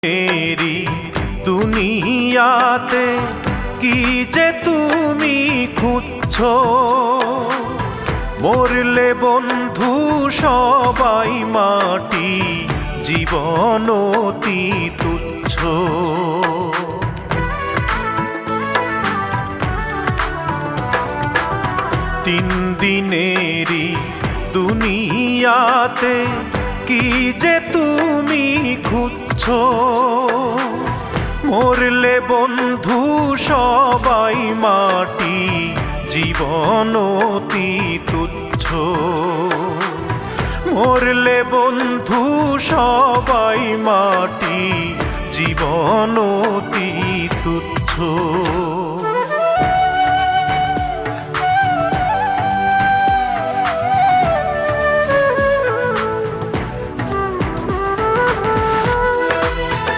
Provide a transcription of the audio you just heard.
Mary দুনিয়াতে কি যে তুমি খুঁজছো, মরলে বন্ধু সবাই মাটি, জীবন অতি তুচ্ছ। তিন দিনেরই দুনিয়াতে কি যে তুমি খুঁজছো, মরলে বন্ধু সবাই মাটি, জীবন অতি তুচ্ছ। মরলে বন্ধু সবাই মাটি, জীবন অতি তুচ্ছ।